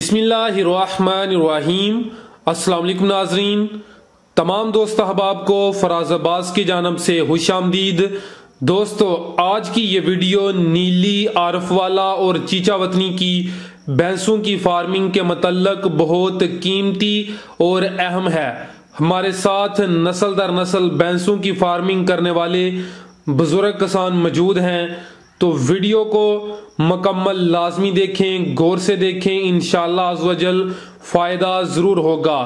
बिस्मिल्लाहिर्रहमानिर्रहीम। अस्सलाम वालेकुम नाजरीन, तमाम दोस्त अहबाब को फराज अब्बास की जानब से खुशामदीद। दोस्तों, आज की ये वीडियो नीली, आरफवाला और चीचा वतनी की भैंसों की फार्मिंग के मतलब बहुत कीमती और अहम है। हमारे साथ नस्ल दर नस्ल भैंसों की फार्मिंग करने वाले बुजुर्ग किसान मौजूद हैं, तो वीडियो को मुकम्मल लाजमी देखें, गौर से देखें, इंशाअल्लाह अज़्वजल फायदा जरूर होगा।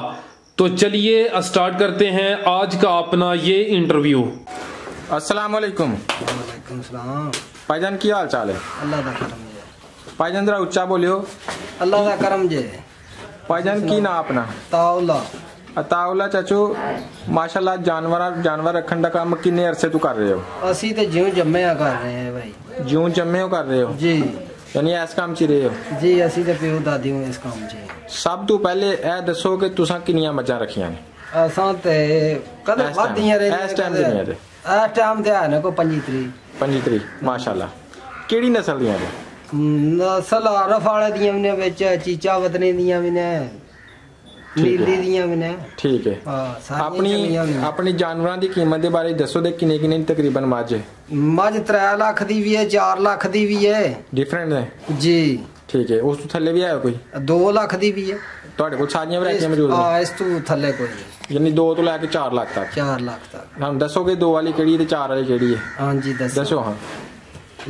तो चलिए स्टार्ट करते हैं आज का अपना ये इंटरव्यू। अस्सलाम वालेकुम। वालेकुम सलाम। भाईजान की हाल चाल है? अल्लाह दा करम जे। भाईजान जरा उच्चा बोलियो। अल्लाह दा करम जे। भाईजान की ना अपना? ताउला। अताउला चाचू, माशाल्लाह जानवर रखने का काम किन्ने अरसे तू कर रहे हो? ਅਸੀਂ ਤੇ ਜਿਉਂ ਜੰਮਿਆ ਕਰ ਰਹੇ ਹਾਂ ਭਾਈ। ਜਿਉਂ ਜੰਮੇ ਹੋ ਕਰ ਰਹੇ ਹੋ ਜੀ ਯਾਨੀ ਇਸ ਕੰਮ 'ਚ ਹੀ ਰਹੇ ਹੋ? ਜੀ ਅਸੀਂ ਤੇ ਪਿਓ ਦਾਦੀ ਨੂੰ ਇਸ ਕੰਮ 'ਚ। ਸਭ ਤੋਂ ਪਹਿਲੇ ਇਹ ਦੱਸੋ ਕਿ ਤੁਸੀਂ ਕਿੰਨੀਆਂ ਮੱਝਾਂ ਰੱਖੀਆਂ ਨੇ? ਅਸਾਂ ਤੇ ਕਦੇ ਵਾਧੀਆਂ ਰਹੇ ਇਸ ਟਾਈਮ ਦੀਆਂ ਤੇ ਇਸ ਟਾਈਮ ਤੇ ਹੈ ਨਾ ਕੋ 25 ਤਰੀਕ। 25 ਤਰੀਕ ਮਾਸ਼ਾल्लाह। ਕਿਹੜੀ ਨਸਲ ਦੀਆਂ ਨੇ? ਨਸਲ ਆਰਫ ਵਾਲੇ ਦੀਆਂ ਵੀ ਨੇ, ਵਿੱਚ ਚੀਚਾ ਵਤਨੀ ਦੀਆਂ ਵੀ ਨੇ, ਨੀਲੀ ਦੀਆਂ ਵੀ ਨੇ। ਠੀਕ ਹੈ। ਆਪਣੀ ਜਾਨਵਰਾਂ ਦੀ ਕੀਮਤ ਦੇ ਬਾਰੇ ਦੱਸੋ ਤੇ ਕਿੰਨੇ ਕਿੰਨੇ ਤਕਰੀਬਨ ਮੱਝ? ਮੱਝ 3 ਲੱਖ ਦੀ ਵੀ ਹੈ, 4 ਲੱਖ ਦੀ ਵੀ ਹੈ। ਡਿਫਰੈਂਟ ਨੇ ਜੀ। ਠੀਕ ਹੈ। ਉਸ ਤੋਂ ਥੱਲੇ ਵੀ ਹੈ ਕੋਈ? 2 ਲੱਖ ਦੀ ਵੀ ਹੈ। ਤੁਹਾਡੇ ਕੋਲ ਸਾਰੀਆਂ ਵੈਰਾਈਟੀਆਂ ਮੌਜੂਦ ਨੇ? ਹਾਂ, ਇਸ ਤੋਂ ਥੱਲੇ ਕੋਈ ਨਹੀਂ, ਯਾਨੀ 2 ਤੋਂ ਲੈ ਕੇ 4 ਲੱਖ ਤੱਕ। 4 ਲੱਖ ਤੱਕ। हम दसोगे 2 वाली केड़ी ते 4 वाली केड़ी है? हाँ जी दसो। हाँ,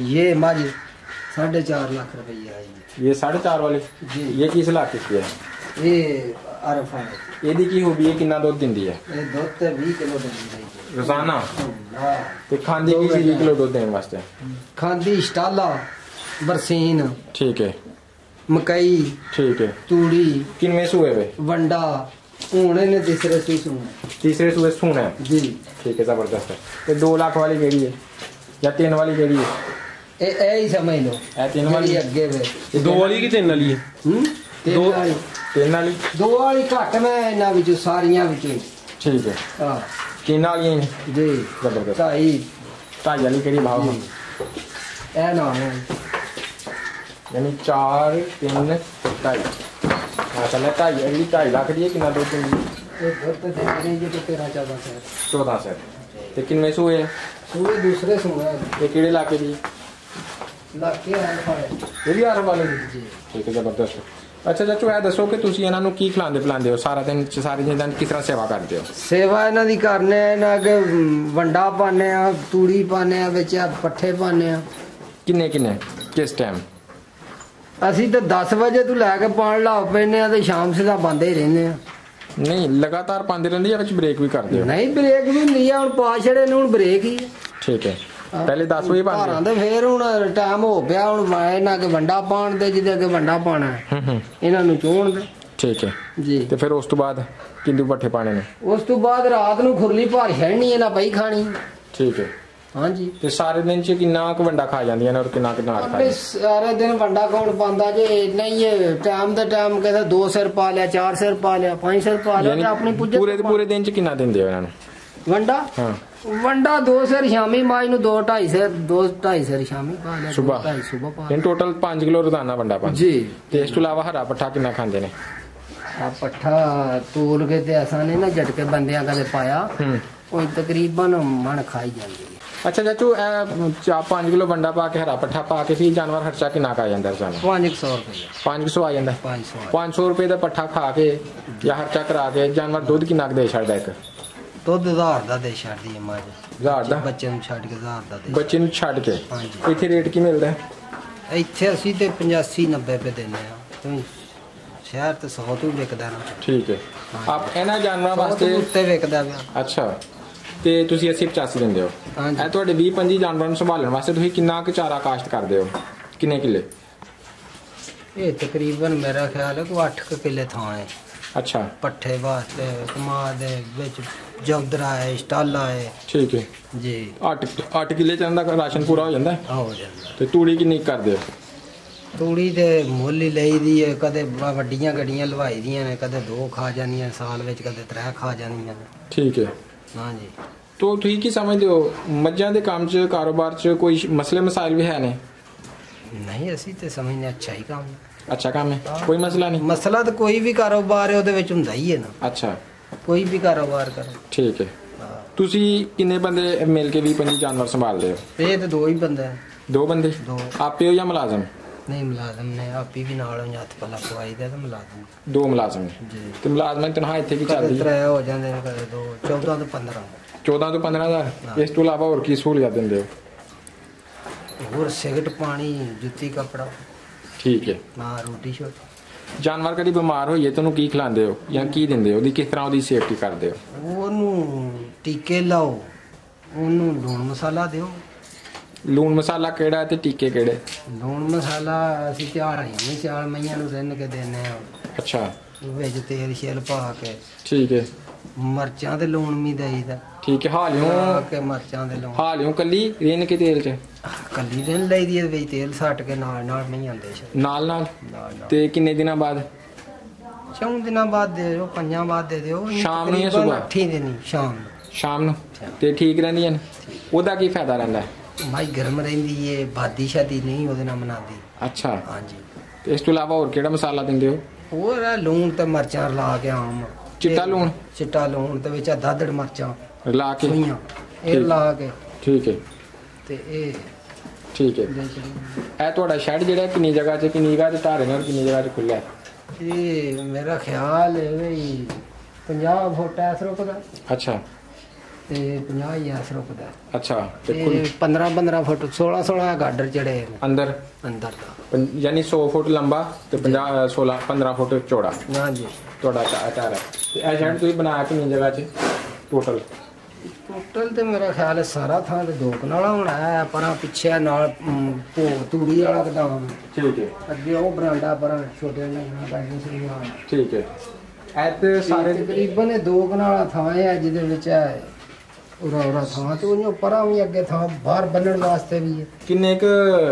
ये मझ 4.5 लाख रुपया है। ये 4.5 वाली जी। ये किस इलाके की है? ये अरफ है। ਇਹਦੀ ਕੀ ਹੋਬੀ ਹੈ? ਕਿੰਨਾ ਦੁੱਧ ਦਿੰਦੀ ਹੈ? ये दूध ते 20 किलो देती है ਰੋਜ਼ਾਨਾ? हाँ। ਤੇ ਖਾਂਦੀ ਕੀ ਸੀ 20 ਕਿਲੋ ਦੁੱਧ ਦੇਣ ਵਾਸਤੇ? खांदी स्टाला, बरसीन, ठीक है। मकई, ठीक है। तूड़ी, किनवे सूए वे? वंडा, ऊने ने तीसरे सूए। तीसरे सूए सूना है? जी। ठीक है, जबरदस्त है। तो 2 लाख वाली केड़ी है या 3 वाली केड़ी है? ए ही समझ लो। ए 3 वाली अगे वे। 2 वाली की 3 वाली है? 3 वाली। 3 वाली? 2 वाली घट में इन्हां विचों सारियां विचों। ठीक है। हां। 3 वाली है जी। जबरदस्त। 2.5 वाली केड़ी भाव है? ए ना है यानी 4 3 2.5। माशाल्लाह। 2.5 लाख दी है। कितना दूध देंगी? ये दूध तो देते नहीं, ये तो 13-14 से 14 से। ते किनवे सूए? सूए दूसरे सूए। ये केड़े इलाके दी? लाके है फाड़े। ये भी आरफ वाले दी? जी। ठीक है, जबरदस्त। अच्छा चाचू, ਇਹ ਦੱਸੋ ਕਿ ਤੁਸੀਂ ਇਹਨਾਂ ਨੂੰ ਕੀ ਖਿਲਾਉਂਦੇ ਪਿਲਾਉਂਦੇ ਹੋ ਸਾਰਾ ਦਿਨ ਚ? ਸਾਰੀ ਦਿਨ ਕਿਸ ਤਰ੍ਹਾਂ ਸੇਵਾ ਕਰਦੇ ਹੋ? ਸੇਵਾ ਇਹਨਾਂ ਦੀ ਕਰਨੇ ਆ, ਇਹਨਾਂ ਅੱਗੇ ਵੰਡਾ ਪਾਣੇ ਆ, ਤੂੜੀ ਪਾਣੇ ਆ, ਵਿੱਚ ਪੱਠੇ ਪਾਣੇ ਆ। ਕਿੰਨੇ ਕਿੰਨੇ ਕਿਸ ਟਾਈਮ? ਅਸੀਂ ਤਾਂ 10 ਵਜੇ ਤੋਂ ਲੈ ਕੇ ਪਾਣ ਲਾ ਪੈਨੇ ਆ ਤੇ ਸ਼ਾਮ ਸਿੱਧਾ ਬੰਦੇ ਹੀ ਰਹਿੰਦੇ ਆ। ਨਹੀਂ, ਲਗਾਤਾਰ ਪਾਉਂਦੇ ਰਹਿੰਦੇ ਜਾਂ ਵਿੱਚ ਬ੍ਰੇਕ ਵੀ ਕਰਦੇ ਹੋ? ਨਹੀਂ, ਬ੍ਰੇਕ ਵੀ ਹੁੰਦੀ ਆ। ਹੁਣ ਪਾ ਛੜੇ ਨੇ, ਹੁਣ ਬ੍ਰੇਕ ਹੀ ਆ। ਠੀਕ ਹੈ। ਪਹਿਲੇ 10 ਵਜੇ ਪਾਉਂਦੇ ਤੇ ਫੇਰ ਹੁਣ ਟਾਈਮ ਹੋ ਪਿਆ, ਹੁਣ ਇਹਨਾਂ ਕੇ ਵੰਡਾ ਪਾਣ ਦੇ, ਜਿਹਦੇ ਅੱਗੇ ਵੰਡਾ ਪਾਣਾ ਇਹਨਾਂ ਨੂੰ ਚੋਣ ਦੇ। ਠੀਕ ਹੈ ਜੀ। ਤੇ ਫਿਰ ਉਸ ਤੋਂ ਬਾਅਦ ਕਿੰਦੂ ਪੱਠੇ ਪਾਣੇ ਨੇ? ਉਸ ਤੋਂ ਬਾਅਦ ਰਾਤ ਨੂੰ ਖੁਰਲੀ ਭਾਰ ਛੜਨੀ, ਇਹਨਾਂ ਪਈ ਖਾਣੀ। ਠੀਕ ਹੈ। ਹਾਂਜੀ। ਤੇ ਸਾਰੇ ਦਿਨ ਚ ਕਿੰਨਾ ਕੁ ਵੰਡਾ ਖਾ ਜਾਂਦੀਆਂ ਨੇ ਔਰ ਕਿੰਨਾ ਕਿੰਨਾ ਖਾ ਜਾਂਦੀਆਂ? ਸਾਰੇ ਦਿਨ ਵੰਡਾ ਕੌਣ ਪਾਉਂਦਾ ਜੇ? ਨਹੀਂ, ਟਾਈਮ ਦਾ ਟਾਈਮ ਕਹਿੰਦਾ 2 ਸਿਰ ਪਾ ਲਿਆ, 4 ਸਿਰ ਪਾ ਲਿਆ, 5 ਸਿਰ ਪਾ ਲਿਆ ਤੇ ਆਪਣੀ ਪੁੱਜੇ ਪੂਰੇ ਦਿਨ ਚ ਕਿੰਨਾ ਦਿੰਦੇ ਹੋ ਇਹਨਾਂ ਨੂੰ ਵੰਡਾ? ਹਾਂ, ਵੰਡਾ 2 ਸਿਰ ਸ਼ਾਮੀ ਮਾਈ ਨੂੰ, 2-2.5 ਸਿਰ, 2-2.5 ਸਿਰ ਸ਼ਾਮੀ ਪਾ ਲਿਆ, ਸੁਬਾ 2.5 ਸੁਬਾ ਪਾ ਲਿਆ। ਟੋਟਲ 5 ਕਿਲੋ ਰੋਜ਼ਾਨਾ ਵੰਡਾ ਪਾ ਜੀ। ਤੇ ਇਸ ਤੋਂ ਇਲਾਵਾ ਹਰਾ ਪੱਠਾ ਕਿੰਨਾ ਖਾਂਦੇ ਨੇ? ਆ ਪੱਠਾ ਤੋਲ ਕੇ ਤੇ ਅਸਾਂ ਨੇ ਨਾ ਝਟਕੇ ਬੰਦਿਆਂ ਕਦੇ ਪਾਇਆ, ਕੋਈ ਤਕਰੀਬਨ ਮਣ ਖਾਈ ਜਾਂਦੀ ਹੈ। ਅੱਛਾ ਚਾਚੂ, 5 ਕਿਲੋ ਵੰਡਾ ਪਾ ਕੇ ਹਰਾ ਪੱਠਾ ਪਾ ਕੇ ਫਿਰ ਜਾਨਵਰ ਖਰਚਾ ਕਿੰਨਾ ਕਾ ਜਾਂਦਾ ਰੋਜ਼ਾਨਾ? 500 ਰੁਪਏ। 500 ਆ ਜਾਂਦਾ? 500 ਰੁਪਏ ਦਾ ਪੱਠਾ ਖਾ ਕੇ ਜਾਂ ਖਰਚਾ ਕਰਾ ਕੇ ਜਾਨਵਰ ਦੁੱਧ ਕਿੰਨਾ ਕੁ ਦੇ ਛੱਡਦਾ? ਇੱਕ ਦੁੱਧ 1000 ਦਾ ਦੇ ਛੱਡਦੀ ਹੈ ਮੱਝ। 1000 ਦਾ? ਬੱਚੇ ਨੂੰ ਛੱਡ ਕੇ 1000 ਦਾ ਦੇ। ਬੱਚੇ ਨੂੰ ਛੱਡ ਕੇ? ਹਾਂਜੀ। ਇੱਥੇ ਰੇਟ ਕੀ ਮਿਲਦਾ? ਇੱਥੇ ਅਸੀਂ ਤੇ 85-90 ਰੁਪਏ ਦਿੰਦੇ ਆ। ਸ਼ਹਿਰ ਤੇ 100 ਤੋਂ ਵਿਕਦਾ ਨਾ। ਠੀਕ ਹੈ। ਆਪ ਇਹਨਾਂ ਜਾਨਵਰਾਂ ਵਾਸਤੇ ਉੱਤੇ ਵਿਕਦਾ ਪਿਆ। ਅੱਛਾ। ਤੇ ਤੁਸੀਂ 80-85 ਦਿੰਦੇ ਹੋ? ਹਾਂਜੀ। ਇਹ ਤੁਹਾਡੇ 20-25 ਜਾਨਵਰਾਂ ਨੂੰ ਸੰਭਾਲਣ ਵਾਸਤੇ ਤੁਸੀਂ ਕਿੰਨਾ ਕੁ ਚਾਰਾ ਕਾਸ਼ਤ ਕਰਦੇ ਹੋ? ਕਿੰਨੇ ਕਿੱਲੇ? ਇਹ ਤਕਰੀਬਨ ਮੇਰਾ ਖਿਆਲ ਹੈ ਕੋਈ 8 ਕਿੱਲੇ ਥਾਂ ਹੈ। ਅੱਛਾ। ਪੱਠੇ ਵਾਸਤੇ ਕਮਾ ਦੇ ਵਿੱਚ ਜੌਦਰਾ ਹੈ, ਸਟਾਲਾ ਹੈ। ਠੀਕ ਹੈ ਜੀ। 8 ਕਿੱਲੇ ਚ ਦਾ ਰਾਸ਼ਨ ਪੂਰਾ ਹੋ ਜਾਂਦਾ? ਹੋ ਜਾਂਦਾ। ਤੇ ਤੂੜੀ ਕਿੰਨੀ ਕਰਦੇ ਹੋ? ਤੂੜੀ ਤੇ ਮੁੱਲ ਹੀ ਲਈਦੀ ਹੈ। ਕਦੇ ਵੱਡੀਆਂ ਗੱਡੀਆਂ ਲਵਾਈ ਦੀਆਂ ਨੇ, ਕਦੇ 2 ਖਾ ਜਾਂਦੀਆਂ ਸਾਲ ਵਿੱਚ, ਕਦੇ 3 ਖਾ ਜਾਂਦੀਆਂ ਨੇ। ਠੀਕ ਹੈ। ਹਾਂਜੀ। तो ਤੁਸੀਂ ਕੀ ਸਮਝਦੇ ਹੋ ਮੱਝਾਂ ਦੇ ਕੰਮ 'ਚ ਕਾਰੋਬਾਰ 'ਚ ਕੋਈ ਮਸਲੇ ਮਸਾਇਲ ਵੀ ਹੈ ਨੇ? नहीं, असी तो समझने अच्छा ही काम ਅੱਛਾ ਕੰਮ ਹੈ, ਕੋਈ ਮਸਲਾ ਨਹੀਂ। ਮਸਲਾ ਤਾਂ ਕੋਈ ਵੀ ਕਾਰੋਬਾਰ ਹੈ ਉਹਦੇ ਵਿੱਚ ਹੁੰਦਾ ਹੀ ਹੈ ਨਾ, ਅੱਛਾ ਕੋਈ ਵੀ ਕਾਰੋਬਾਰ ਕਰੋ। ਠੀਕ ਹੈ। ਤੁਸੀਂ ਕਿੰਨੇ ਬੰਦੇ ਮਿਲ ਕੇ 20-25 ਜਾਨਵਰ ਸੰਭਾਲਦੇ ਹੋ? ਇਹ ਤਾਂ ਦੋ ਹੀ ਬੰਦੇ ਹੈ। 2 ਬੰਦੇ? ਦੋ। ਆਪੇ ਹੋ ਜਾਂ ਮੁਲਾਜ਼ਮ? ਨਹੀਂ ਮੁਲਾਜ਼ਮ ਨੇ, ਆਪੀ ਵੀ ਨਾਲ ਹੱਥ ਪੱਲਾ ਪਵਾਈ ਦਾ ਤੇ ਮੁਲਾਜ਼ਮ 2 ਮੁਲਾਜ਼ਮ ਨੇ ਜੀ। ਤੇ ਮੁਲਾਜ਼ਮਾਂ ਦੀ ਤਨਖਾਹ ਇੱਥੇ ਕੀ ਕਦੇ ਚੱਲਦੀ ਹੈ? 3 ਹੋ ਜਾਂਦੇ ਨੇ, ਕਦੇ 2, 14 ਤੋਂ 15। 14 ਤੋਂ 15,000? ਇਸ ਤੋਂ ਇਲਾਵਾ ਹੋਰ ਕੀ ਸਹੂਲਤ ਦਿੰਦੇ ਹੋ? ਹੋਰ ਸਿਗਰਟ, ਪਾਣੀ, ਜੁੱਤੀ, ਕੱਪੜਾ, ਠੀਕ ਹੈ। ਨਾ ਰੋਟੀ ਸ਼ੋਟੀ। ਜਾਨਵਰ ਕਦੀ ਬਿਮਾਰ ਹੋਈਏ ਤੁਹਾਨੂੰ ਕੀ ਖਿਲਾਉਂਦੇ ਹੋ ਜਾਂ ਕੀ ਦਿੰਦੇ ਹੋ? ਉਹਦੀ ਕਿਸ ਤਰ੍ਹਾਂ ਉਹਦੀ ਸੇਫਟੀ ਕਰਦੇ ਹੋ? ਉਹਨੂੰ ਟੀਕੇ ਲਾਓ, ਉਹਨੂੰ ਲੂਣ ਮਸਾਲਾ ਦਿਓ। ਲੂਣ ਮਸਾਲਾ ਕਿਹੜਾ ਤੇ ਟੀਕੇ ਕਿਹੜੇ? ਲੂਣ ਮਸਾਲਾ ਅਸੀਂ ਸਿਆਲ ਮਈਆਂ ਨੂੰ ਰਿੰਨ ਕੇ ਦਿੰਦੇ ਆ, ਅੱਛਾ ਵਿੱਚ ਤੇਲ ਛਿੱਲ ਪਾ ਕੇ। ਠੀਕ ਹੈ। ਮਿਰਚਾਂ ਤੇ ਲੂਣ ਵੀ ਦੇਈਦਾ। ਠੀਕ ਹੈ। ਹਾਲਿਓ ਕੇ ਮਿਰਚਾਂ ਦੇ ਲੂਣ ਹਾਲਿਓ ਕੱਲੀ ਰਿੰਨ ਕੇ ਤੇਲ 'ਚ ਕੱਲੀ ਦਿਨ ਲਈਦੀ ਹੈ, ਵਿੱਚ ਤੇਲ ਸੱਟ ਕੇ ਨਾਲ ਨਾਲ ਮਈਆਂ ਦੇ ਨਾਲ ਨਾਲ? ਤੇ ਕਿੰਨੇ ਦਿਨਾਂ ਬਾਅਦ? 4 ਦਿਨਾਂ ਬਾਅਦ ਦੇ ਦਿਓ, 5 ਬਾਅਦ ਦੇ ਦਿਓ। ਸ਼ਾਮ ਨੂੰ ਜਾਂ ਸੁਬਾਹ? 8 ਦਿਨ ਸ਼ਾਮ ਨੂੰ। ਸ਼ਾਮ ਨੂੰ? ਤੇ ਠੀਕ ਰਹਿੰਦੀਆਂ ਨੇ? ਉਹਦਾ ਕੀ ਫਾਇਦਾ ਰਹਿੰਦਾ? ਮਾਈ ਗਰਮ ਰਹਿੰਦੀ ਏ, ਬਾਦੀ ਸ਼ਾਦੀ ਨਹੀਂ ਉਹਦੇ ਨਾਲ ਮਨਾਦੀ। ਅੱਛਾ। ਹਾਂਜੀ। ਤੇ ਇਸ ਤੋਂ ਇਲਾਵਾ ਹੋਰ ਕਿਹੜਾ ਮਸਾਲਾ ਦਿੰਦੇ ਹੋ? ਹੋਰ ਲੂਣ ਤੇ ਮਿਰਚਾਂ ਲਾ ਕੇ ਆਮ। ਚਿੱਟਾ ਲੂਣ? ਚਿੱਟਾ ਲੂਣ ਤੇ ਵਿੱਚ ਦਾਦੜ ਮਿਰਚਾਂ ਲਾ ਕੇ? ਸੂਈਆਂ ਇਹ ਲਾ ਕੇ। ਠੀਕ ਹੈ। ਤੇ ਇਹ ਠੀਕ ਹੈ। ਇਹ ਤੁਹਾਡਾ ਸ਼ੈਡ ਜਿਹੜਾ ਕਿੰਨੀ ਜਗ੍ਹਾ 'ਚ, ਕਿੰਨੀ ਜਗ੍ਹਾ 'ਚ ਢਾਰੇ ਨਾਲ, ਕਿੰਨੀ ਜਗ੍ਹਾ 'ਚ ਖੁੱਲ੍ਹਾ ਹੈ? ਇਹ ਮੇਰਾ ਖਿਆਲ ਹੈ ਵੀ 50 ਫੁੱਟ ਐਸ ਰੁਕਦਾ। ਅੱਛਾ। ਤੇ 50 ਹੀ ਐਸ ਰੁਕਦਾ। ਅੱਛਾ। ਤੇ 15 ਫੁੱਟ 16 ਗਾਡਰ ਚੜੇ ਅੰਦਰ ਅੰਦਰ ਦਾ, ਯਾਨੀ 100 ਫੁੱਟ ਲੰਬਾ ਤੇ 15 ਫੁੱਟ ਚੌੜਾ ਹਾਂਜੀ ਤੁਹਾਡਾ ਢਾਰ ਹੈ। ਤੇ ਇਹ ਸ਼ੈਡ ਤੁਸੀਂ ਬਣਾਇਆ ਕਿੰਨੀ ਜਗ੍ਹਾ 'ਚ ਟੋਟਲ? ਟੋਟਲ ਤੇ ਮੇਰਾ ਖਿਆਲ ਹੈ ਸਾਰਾ ਥਾਂ ਤੇ 2 ਕਨਾਲਾਂ ਹੋਣਾ ਹੈ, ਪਰਾਂ ਪਿੱਛੇ ਨਾਲ ਤੂੜੀ ਵਾਲਾ ਗਦਾਮ। ਠੀਕ ਹੈ। ਅੱਗੇ ਉਹ ਬਰਾਂਡਾ ਪਰਾਂ ਛੋਟੇ ਲੱਗਣਾ ਪੈਂਦੇ ਸੀ। ਠੀਕ ਹੈ। ਇਹ ਤੇ ਸਾਰੇ ਤਕਰੀਬਨ 2 ਕਨਾਲਾਂ ਥਾਂ ਹੈ ਜਿਹਦੇ ਵਿੱਚ ਹੈ ਉਰਾ ਥਾਂ ਤੇ ਉਹ ਪਰਾਂ ਵੀ ਅੱਗੇ ਥਾਂ ਬਾਹਰ ਬੰਨਣ ਵਾਸਤੇ ਵੀ ਹੈ। ਕਿੰਨੇ ਕੁ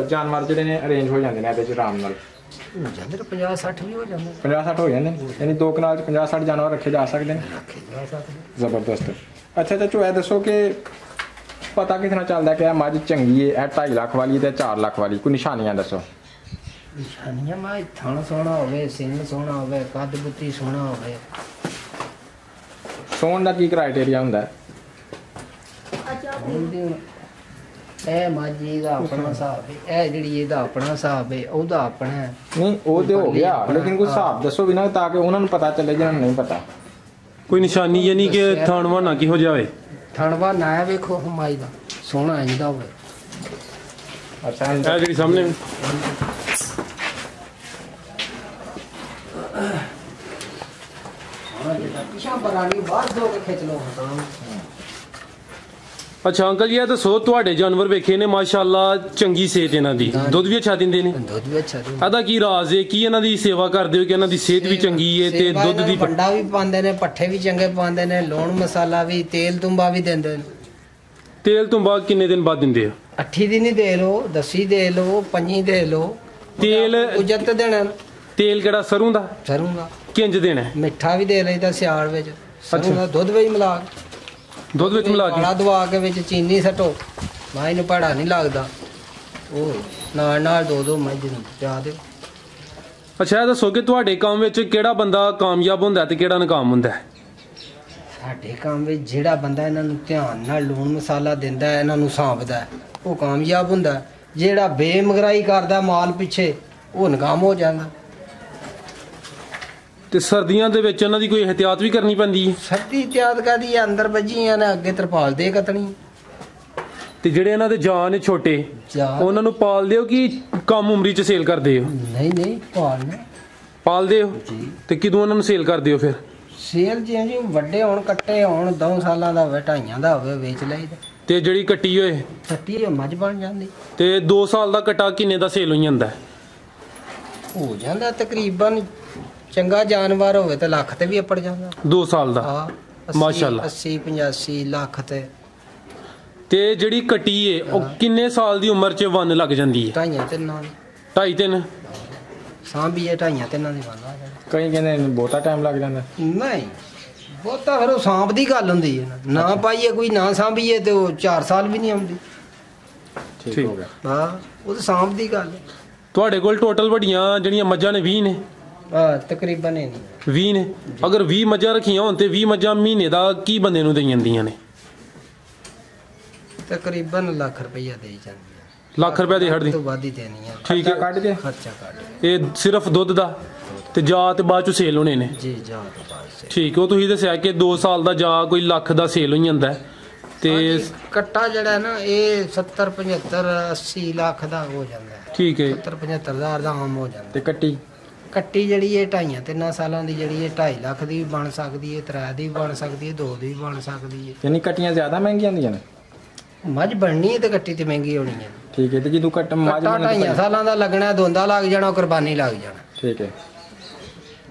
ਜਾਨਵਰ ਜਿਹੜੇ ਨੇ ਅਰੇਂਜ ਹੋ ਜਾਂਦੇ ਨੇ ਇਹਦੇ 'ਚ ਆਰਾਮ ਨਾਲ? ਹੋ ਜਾਂਦੇ 50-60 ਵੀ ਹੋ ਜਾਂਦੇ। 50-60 ਹੋ ਜਾਂਦੇ ਨੇ, ਯਾਨੀ 2 ਕਨਾਲ 'ਚ 50-60 ਜਾਨਵਰ ਰੱਖੇ ਜਾ ਸਕਦੇ ਨੇ। ਰੱਖੇ ਜਾ ਸਕਦੇ। ਜ਼ਬਰਦਸਤ। ਅੱਛਾ ਚਾਚੂ ਇਹ ਦੱਸੋ ਕਿ ਪਤਾ ਕਿਸ ਤਰ੍ਹਾਂ ਚੱਲਦਾ ਕਿ ਇਹ ਮੱਝ ਚੰਗੀ ਹੈ, ਇਹ 2.5 ਲੱਖ ਵਾਲੀ ਤੇ 4 ਲੱਖ ਵਾਲੀ? ਕੋਈ ਨਿਸ਼ਾਨੀਆਂ ਦੱਸੋ। ਨਿਸ਼ਾਨੀਆਂ ਮਾਂ ਥਣ ਸੋਹਣਾ ਹੋਵੇ, ਸਿੰਘ ਸੋਹਣਾ ਹੋਵੇ, ਕੱਦ ਬੁੱਤੀ ਸੋਹਣਾ ਹੋਵੇ। ਸੋਹਣ ਦਾ ਕੀ ਕ੍ਰਾਈਟੇਰੀਆ ਹੁੰਦਾ ਹੈ? ਇਹ ਮਾਜੀ ਦਾ ਆਪਣਾ ਹਿਸਾਬ ਹੈ, ਇਹ ਜਿਹੜੀ ਇਹਦਾ ਆਪਣਾ ਹਿਸਾਬ ਹੈ, ਉਹਦਾ ਆਪਣਾ ਹੈ। ਨਹੀਂ ਉਹ ਤੇ ਹੋ ਗਿਆ, ਲੇਕਿਨ ਕੋਈ ਹਿਸਾਬ ਦੱਸੋ ਵੀ ਨਾ, ਤਾਂ ਕਿ ਉਹਨਾਂ ਨੂੰ ਪਤਾ ਚੱਲੇ ਜਿਹਨਾਂ ਨੂੰ ਨਹੀਂ ਪਤਾ। ਕੋਈ ਨਿਸ਼ਾਨੀ ਯਾਨੀ ਕਿ ਥਾਣਵਾ ਨਾ ਕਿਹੋ ਜਿਹਾ ਹੋਵੇ? ਥਣਵਾ ਨਾ ਵੇਖੋ ਮਾਈ ਦਾ ਸੋਹਣਾ ਆਇਂਦਾ ਹੋਵੇ। ਅੱਛਾ। ਇਹ ਜਿਹੜੀ ਸਾਹਮਣੇ ਪਿਛਾ ਬਰਾਨੀ ਬਾਹਰ ਦੋ ਕੇ ਖਿੱਚ ਲਓ। ਅੱਛਾ ਅੰਕਲ ਜੀ ਇਹ ਦੱਸੋ, ਤੁਹਾਡੇ ਜਾਨਵਰ ਵੇਖੇ ਨੇ ਮਾਸ਼ਾਅੱਲਾ ਚੰਗੀ ਸਿਹਤ ਇਹਨਾਂ ਦੀ, ਦੁੱਧ ਵੀ ਅੱਛਾ ਦਿੰਦੇ ਨੇ? ਦੁੱਧ ਵੀ ਅੱਛਾ ਦਿੰਦੇ। ਇਹਦਾ ਕੀ ਰਾਜ਼ ਹੈ? ਕੀ ਇਹਨਾਂ ਦੀ ਸੇਵਾ ਕਰਦੇ ਹੋ ਕਿ ਇਹਨਾਂ ਦੀ ਸਿਹਤ ਵੀ ਚੰਗੀ ਹੈ ਤੇ ਦੁੱਧ ਦੀ ਵੰਡਾ ਵੀ ਪਾਉਂਦੇ ਨੇ, ਪੱਠੇ ਵੀ ਚੰਗੇ ਪਾਉਂਦੇ ਨੇ, ਲੂਣ ਮਸਾਲਾ ਵੀ, ਤੇਲ ਤੁੰਬਾ ਵੀ ਦਿੰਦੇ ਨੇ। ਤੇਲ ਤੋਂ ਬਾਅਦ ਕਿੰਨੇ ਦਿਨ ਬਾਅਦ ਦਿੰਦੇ ਆ? 8 ਦਿਨ ਹੀ ਦੇ ਲੋ, 10 ਦੇ ਲੋ, 5 ਦੇ ਲੋ। ਤੇਲ ਉਜਤ ਦੇਣਾ। ਤੇਲ ਕਿਹੜਾ ਸਰੋਂ ਦਾ? ਸਰੋਂ ਦਾ। ਕਿੰਜ ਦੇਣਾ? ਮਿੱਠਾ ਵੀ ਦੇ ਲਈਦਾ ਸਿਆਲ ਵਿੱਚ, ਸਰੋਂ ਦਾ ਦੁੱਧ ਵਿੱਚ ਮਿਲਾ ਕੇ। ਦੁੱਧ ਵਿੱਚ ਮਿਲਾ ਕੇ ਕਾਲਾ ਦਵਾ ਕੇ ਵਿੱਚ ਚੀਨੀ ਸੱਟੋ, ਮਾਈ ਨੂੰ ਪੜਾ ਨਹੀਂ ਲੱਗਦਾ। ਉਹ ਨਾਲ ਨਾਲ 2-2 ਮੱਝ ਨੂੰ ਪਿਆ ਦਿਓ। ਅੱਛਾ ਇਹ ਦੱਸੋ ਕਿ ਤੁਹਾਡੇ ਕੰਮ ਵਿੱਚ ਕਿਹੜਾ ਬੰਦਾ ਕਾਮਯਾਬ ਹੁੰਦਾ ਤੇ ਕਿਹੜਾ ਨਾਕਾਮ ਹੁੰਦਾ? ਸਾਡੇ ਕੰਮ ਵਿੱਚ ਜਿਹੜਾ ਬੰਦਾ ਇਹਨਾਂ ਨੂੰ ਧਿਆਨ ਨਾਲ ਲੂਣ ਮਸਾਲਾ ਦਿੰਦਾ, ਇਹਨਾਂ ਨੂੰ ਸਾਂਭਦਾ, ਉਹ ਕਾਮਯਾਬ ਹੁੰਦਾ। ਜਿਹੜਾ ਬੇਮਗਰਾਈ ਕਰਦਾ ਮਾਲ ਪਿੱਛੇ, ਉਹ ਨਾਕਾਮ ਹੋ ਜਾਂਦਾ। ਤੇ ਸਰਦੀਆਂ ਦੇ ਵਿੱਚ ਇਹਨਾਂ ਦੀ ਕੋਈ ਇਹਤਿਆਤ ਵੀ ਕਰਨੀ ਪੈਂਦੀ ਹੈ? ਸਰਦੀ ਇਤਿਆਦ ਕਾਦੀ ਅੰਦਰ ਵੱਜੀਆਂ ਨੇ, ਅੱਗੇ ਤਰਪਾਲ ਦੇ ਕਤਣੀ। ਤੇ ਜਿਹੜੇ ਇਹਨਾਂ ਦੇ ਜਾਨ ਨੇ ਛੋਟੇ, ਉਹਨਾਂ ਨੂੰ ਪਾਲਦੇ ਹੋ ਕਿ ਕਮ ਉਮਰੀ ਚ ਸੇਲ ਕਰਦੇ ਹੋ? ਨਹੀਂ ਪਾਲਣਾ ਪਾਲਦੇ ਹੋ ਜੀ। ਤੇ ਕਿਦੋਂ ਉਹਨਾਂ ਨੂੰ ਸੇਲ ਕਰਦੇ ਹੋ ਫਿਰ? ਸੇਲ ਜੀ ਵੱਡੇ ਹੋਣ, ਕੱਟੇ ਹੋਣ, 2 ਸਾਲਾਂ ਦਾ ਹੋਵੇ, 2.5 ਦਾ ਹੋਵੇ, ਵੇਚ ਲਈਦਾ। ਤੇ ਜਿਹੜੀ ਕੱਟੀ ਹੋਏ? ਕੱਟੀ ਮੱਝ ਬਣ ਜਾਂਦੀ। ਤੇ 2 ਸਾਲ ਦਾ ਕਟਾ ਕਿੰਨੇ ਦਾ ਸੇਲ ਹੋ ਜਾਂਦਾ? ਹੋ ਜਾਂਦਾ ਤਕਰੀਬਨ, ਚੰਗਾ ਜਾਨਵਰ ਹੋਵੇ ਤਾਂ ਲੱਖ ਤੇ ਵੀ ਅੱਪੜ ਜਾਂਦਾ। 2 ਸਾਲ ਦਾ? ਹਾਂ ਮਾਸ਼ਾਅੱਲਾ। 80-85 ਲੱਖ ਤੇ। ਤੇ ਜਿਹੜੀ ਕੱਟੀ ਏ ਉਹ ਕਿੰਨੇ ਸਾਲ ਦੀ ਉਮਰ ਚ ਵੰਨ ਲੱਗ ਜਾਂਦੀ ਹੈ? 2.5-3 2.5-3 ਸਾਂਭੀਏ 2.5-3 ਦੀ ਵੰਨ ਆ ਜਾਂਦੀ। ਕਈ ਕਹਿੰਦੇ ਬਹੁਤਾ ਟਾਈਮ ਲੱਗ ਜਾਂਦਾ। ਨਹੀਂ ਬਹੁਤਾ, ਫਿਰ ਉਹ ਸਾਂਭ ਦੀ ਗੱਲ ਹੁੰਦੀ ਹੈ ਨਾ ਪਾਈਏ ਕੋਈ, ਨਾ ਸਾਂਭੀਏ ਤੇ ਉਹ 4 ਸਾਲ ਵੀ ਨਹੀਂ ਆਉਂਦੀ। ਠੀਕ ਹੋ ਗਿਆ। ਹਾਂ ਉਹ ਤਾਂ ਸਾਂਭ ਦੀ ਗੱਲ। ਤੁਹਾਡੇ ਕੋਲ ਟੋਟਲ ਵੱਡੀਆਂ ਜਿਹੜੀਆਂ ਮੱਝਾਂ ਨੇ 20 ਨੇ? ਤਕਰੀਬਨ ਇਹ ਨਹੀਂ 20 ਨੇ। ਅਗਰ 20 ਮੱਝਾਂ ਰੱਖੀਆਂ ਹੋਣ ਤੇ 20 ਮੱਝਾਂ ਮਹੀਨੇ ਦਾ ਕੀ ਬੰਦੇ ਨੂੰ ਦੇਈ ਜਾਂਦੀਆਂ ਨੇ? ਤਕਰੀਬਨ ਲੱਖ ਰੁਪਈਆ ਦੇ ਜਾਂਦੀ ਹੈ। ਲੱਖ ਰੁਪਏ ਦੀ ਹੜਦੀ ਤੋਂ ਵੱਧ ਹੀ ਦੇਣੀ ਹੈ। ਠੀਕ ਹੈ, ਕੱਢ ਕੇ ਖਰਚਾ ਕੱਢ ਇਹ ਸਿਰਫ ਦੁੱਧ ਦਾ ਤੇ ਜਾ ਤੇ ਬਾਅਦ ਚ ਸੇਲ ਹੋਣੇ ਨੇ? ਜੀ ਜਾ ਤੋਂ ਬਾਅਦ ਠੀਕ। ਉਹ ਤੁਸੀਂ ਦੱਸਿਆ ਕਿ 2 ਸਾਲ ਦਾ ਜਾ ਕੋਈ ਲੱਖ ਦਾ ਸੇਲ ਹੋ ਜਾਂਦਾ ਤੇ ਕੱਟਾ ਜਿਹੜਾ ਨਾ ਇਹ 70 75 80 ਲੱਖ ਦਾ ਹੋ ਜਾਂਦਾ ਹੈ। ਠੀਕ ਹੈ। 70 75 ਹਜ਼ਾਰ ਦਾ ਆਮ ਹੋ ਜਾਂਦਾ। ਤੇ ਕੱਟੀ ਜਿਹੜੀ ਇਹ 2.5 3 ਸਾਲਾਂ ਦੀ ਜਿਹੜੀ ਇਹ 2.5 ਲੱਖ ਦੀ ਵੀ ਬਣ ਸਕਦੀ ਹੈ, 3 ਦੀ ਵੀ ਬਣ ਸਕਦੀ ਹੈ, 2 ਦੀ ਵੀ ਬਣ ਸਕਦੀ ਹੈ। ਯਾਨੀ ਕੱਟੀਆਂ ਜ਼ਿਆਦਾ ਮਹਿੰਗੀਆਂ ਹੁੰਦੀਆਂ ਨੇ? ਮੱਝ ਬਣਨੀ ਹੈ ਤੇ ਕੱਟੀ ਤੇ ਮਹਿੰਗੀ ਹੋਣੀ ਹੈ। ਠੀਕ ਹੈ। ਤੇ ਜਦੋਂ ਮੱਝ 2.5 ਸਾਲਾਂ ਦਾ ਲੱਗਣਾ, ਦੋਂਦਾ ਲੱਗ ਜਾਣਾ, ਕੁਰਬਾਨੀ ਲੱਗ ਜਾਣਾ। ਠੀਕ ਹੈ।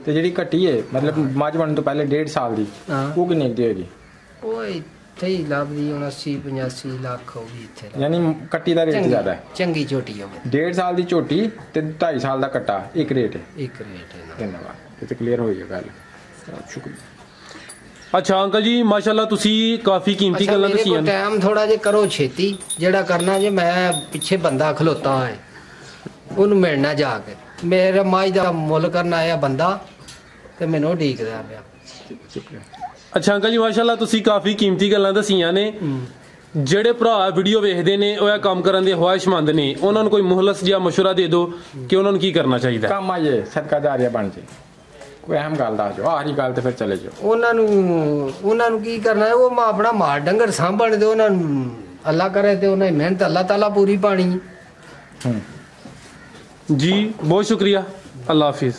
ਤੇ ਜਿਹੜੀ ਕੱਟੀ ਹੈ ਮਤਲਬ ਮੱਝ ਬਣਨ ਤੋਂ ਪਹਿਲੇ 1.5 ਸਾਲ ਦੀ, ਉਹ ਕਿੰਨੀ ਦੀ ਹੋਏਗੀ? ਉਹ ਇੱਥੇ ਹੀ ਲੱਭਦੀ ਹੁਣ 80 85 ਲੱਖ ਹੋ ਗਈ ਇੱਥੇ। ਯਾਨੀ ਕੱਟੀ ਦਾ ਰੇਟ ਜ਼ਿਆਦਾ ਹੈ। ਚੰਗੀ ਝੋਟੀ ਹੋਵੇ। 1.5 ਸਾਲ ਦੀ ਝੋਟੀ ਤੇ 2.5 ਸਾਲ ਦਾ ਕੱਟਾ ਇੱਕ ਰੇਟ ਹੈ। ਇੱਕ ਰੇਟ ਹੈ। ਧੰਨਵਾਦ, ਇਹ ਤੇ ਕਲੀਅਰ ਹੋਈ ਹੈ ਗੱਲ। ਸ਼ੁਕਰੀਆ। ਅੱਛਾ ਅੰਕਲ ਜੀ, ਮਾਸ਼ਾਅੱਲਾ ਤੁਸੀਂ ਕਾਫੀ ਕੀਮਤੀ ਗੱਲਾਂ ਦੱਸੀਆਂ ਨੇ। ਟਾਈਮ ਥੋੜਾ ਜਿਹਾ ਕਰੋ ਛੇਤੀ, ਜਿਹੜਾ ਕਰਨਾ ਜੇ ਮੈਂ ਪਿੱਛੇ ਬੰਦਾ ਖਲੋਤਾ ਹੈ ਉਹਨੂੰ ਮਿਲਣਾ ਜਾ ਕੇ। ਮੇਰੇ ਮਾਝ ਦਾ ਮੁੱਲ ਕਰਨ ਆਇਆ ਬੰਦਾ ਤੇ ਮੈਨੂੰ ਢੀਕਦਾ ਪਿਆ। ਸ਼ੁਕਰੀਆ। ਅੱਛਾ ਅੰਕਲ ਜੀ, ਮਾਸ਼ਾਅੱਲਾ ਤੁਸੀਂ ਕਾਫੀ ਕੀਮਤੀ ਗੱਲਾਂ ਦੱਸੀਆਂ ਨੇ। ਜਿਹੜੇ ਭਰਾ ਵੀਡੀਓ ਵੇਖਦੇ ਨੇ ਉਹ ਇਹ ਕੰਮ ਕਰਨ ਦੇ ਖਵਾਇਸ਼ਮੰਦ ਨੇ, ਉਹਨਾਂ ਨੂੰ ਕੋਈ ਮੁਹਲਸ ਜਿਹਾ ਮਸ਼ਵਰਾ ਦੇ ਦਿਓ ਕਿ ਉਹਨਾਂ ਨੂੰ ਕੀ ਕਰਨਾ ਚਾਹੀਦਾ? ਕੰਮ ਆ ਜੇ ਸਦਕਾ ਜਾਰੀਆ ਬਣ ਜੇ। ਕੋਈ ਅਹਿਮ ਗੱਲ ਦੱਸ ਦਿਓ, ਆਖਰੀ ਗੱਲ ਤੇ ਫਿਰ ਚਲੇ ਜਾਓ। ਉਹਨਾਂ ਨੂੰ ਕੀ ਕਰਨਾ ਹੈ, ਉਹ ਆਪਣਾ ਮਾਲ ਡੰਗਰ ਸਾਂਭਣ ਦੇ, ਉਹਨਾਂ ਨੂੰ ਅੱਲਾ ਕਰੇ ਤੇ ਉਹਨਾਂ ਦੀ ਮਿਹਨਤ ਅੱਲਾ ਤਾਲਾ ਪੂਰੀ ਪਾਣੀ। ਜੀ ਬਹੁਤ ਸ਼ੁਕਰੀਆ, ਅੱਲਾ ਹਾਫਿਜ਼।